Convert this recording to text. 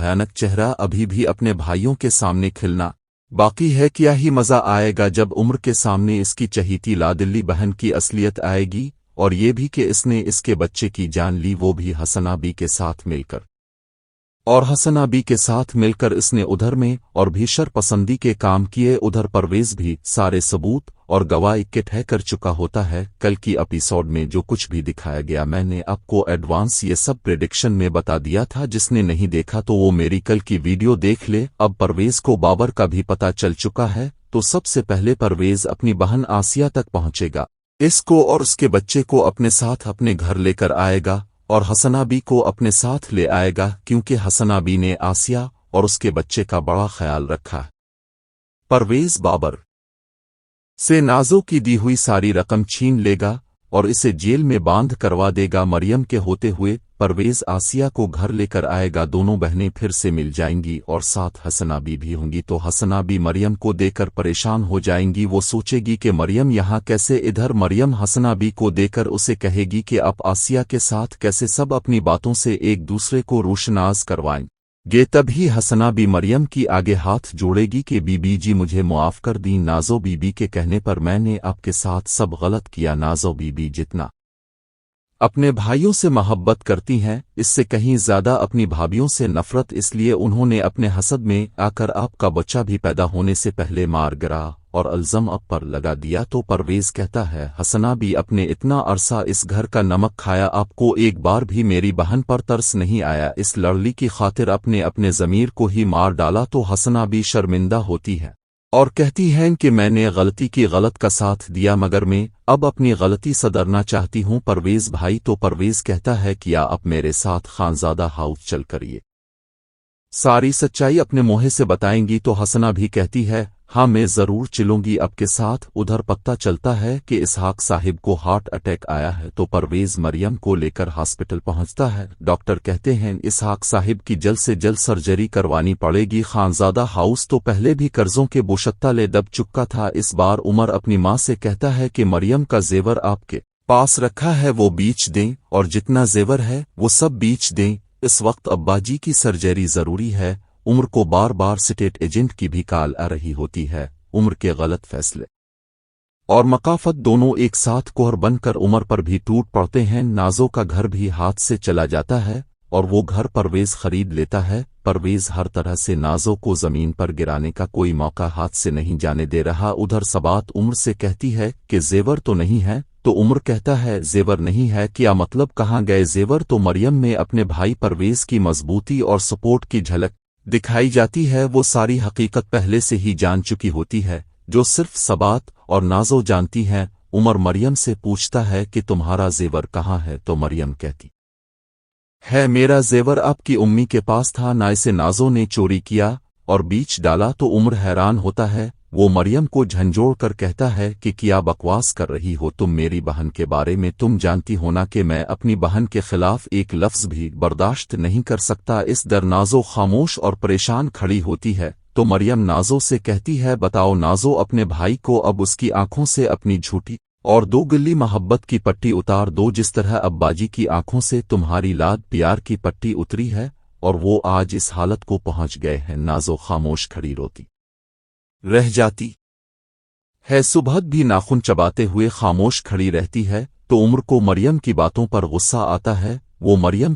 भयानक चेहरा अभी भी अपने भाइयों के सामने खिलना बाकी है। क्या ही मजा आएगा जब उम्र के सामने इसकी चहीती लादिल्ली बहन की असलियत आएगी, और ये भी कि इसने इसके बच्चे की जान ली, वो भी हसना बी के साथ मिलकर। और हसना बी के साथ मिलकर इसने उधर में और भी शरपसंदी के काम किए, उधर परवेज भी सारे सबूत और गवाह इकट्ठे कर चुका होता है। कल की एपिसोड में जो कुछ भी दिखाया गया मैंने आपको एडवांस ये सब प्रेडिक्शन में बता दिया था, जिसने नहीं देखा तो वो मेरी कल की वीडियो देख ले। अब परवेज को बाबर का भी पता चल चुका है, तो सबसे पहले परवेज अपनी बहन आसिया तक पहुंचेगा, इसको और उसके बच्चे को अपने साथ अपने घर लेकर आएगा और हसना बी को अपने साथ ले आएगा, क्योंकि हसना बी ने आसिया और उसके बच्चे का बड़ा ख्याल रखा है। परवेज बाबर से नाजो की दी हुई सारी रकम छीन लेगा और इसे जेल में बांध करवा देगा। मरियम के होते हुए परवेज आसिया को घर लेकर आएगा, दोनों बहनें फिर से मिल जाएंगी और साथ हसना बी भी होंगी। तो हसना बी मरियम को देकर परेशान हो जाएंगी, वो सोचेगी कि मरियम यहाँ कैसे। इधर मरियम हसना बी को देकर उसे कहेगी कि आप आसिया के साथ कैसे सब अपनी बातों से एक दूसरे को रोशनाज करवाएं। तभी हसना बी मरियम की आगे हाथ जोड़ेगी कि बीबी जी मुझे मुआफ कर दी। नाजो बीबी के कहने पर मैंने आपके साथ सब गलत किया। नाजो बीबी जितना अपने भाइयों से मोहब्बत करती हैं, इससे कहीं ज्यादा अपनी भाभियों से नफरत, इसलिए उन्होंने अपने हसद में आकर आपका बच्चा भी पैदा होने से पहले मार गिरा और अल्जम अब पर लगा दिया। तो परवेज कहता है हसना बी अपने इतना अरसा इस घर का नमक खाया, आपको एक बार भी मेरी बहन पर तरस नहीं आया, इस लड़ली की खातिर अपने ज़मीर को ही मार डाला। तो हसना बी शर्मिंदा होती है और कहती हैं कि मैंने गलती की, गलत का साथ दिया, मगर मैं अब अपनी गलती सदरना चाहती हूँ परवेज भाई। तो परवेज कहता है कि आप मेरे साथ खानजादा हाउस चल करिए, सारी सच्चाई अपने मुंह से बताएंगी। तो हसना भी कहती है हाँ मैं जरूर चलूंगी आपके साथ। उधर पता चलता है कि इसहाक साहिब को हार्ट अटैक आया है, तो परवेज मरियम को लेकर हॉस्पिटल पहुंचता है। डॉक्टर कहते हैं इसहाक साहिब की जल्द से जल्द सर्जरी करवानी पड़ेगी। खानजादा हाउस तो पहले भी कर्जों के बोशत्ता ले दब चुका था। इस बार उमर अपनी माँ से कहता है कि मरियम का जेवर आपके पास रखा है वो बेच दें, और जितना जेवर है वो सब बेच दें, इस वक्त अब्बाजी की सर्जरी जरूरी है। उम्र को बार बार स्टेट एजेंट की भी कॉल आ रही होती है। उम्र के गलत फैसले और मकाफत दोनों एक साथ कोहर बनकर उमर पर भी टूट पड़ते हैं। नाजो का घर भी हाथ से चला जाता है और वो घर परवेज खरीद लेता है। परवेज हर तरह से नाजो को जमीन पर गिराने का कोई मौका हाथ से नहीं जाने दे रहा। उधर सबात उम्र से कहती है कि जेवर तो नहीं है, तो उम्र कहता है जेवर नहीं है क्या मतलब, कहाँ गए जेवर। तो मरियम में अपने भाई परवेज की मजबूती और सपोर्ट की झलक दिखाई जाती है। वो सारी हकीकत पहले से ही जान चुकी होती है, जो सिर्फ सबात और नाजो जानती हैं। उमर मरियम से पूछता है कि तुम्हारा जेवर कहाँ है, तो मरियम कहती है मेरा जेवर आपकी उम्मी के पास था, ना इसे नाजो ने चोरी किया और बीच डाला। तो उम्र हैरान होता है, वो मरियम को झंझोड़ कर कहता है कि क्या बकवास कर रही हो तुम मेरी बहन के बारे में, तुम जानती हो ना कि मैं अपनी बहन के खिलाफ एक लफ्ज भी बर्दाश्त नहीं कर सकता। इस दर नाजो खामोश और परेशान खड़ी होती है। तो मरियम नाजो से कहती है बताओ नाजो अपने भाई को अब उसकी आंखों से अपनी झूठी और दो गिल्ली मोहब्बत की पट्टी उतार दो, जिस तरह अब्बाजी की आंखों से तुम्हारी लाद प्यार की पट्टी उतरी है और वो आज इस हालत को पहुंच गए हैं। नाजो खामोश खड़ी रोती रह जाती है, सुबह भी नाखून चबाते हुए खामोश खड़ी रहती है। तो उम्र को मरियम की बातों पर गुस्सा आता है। वो मरियम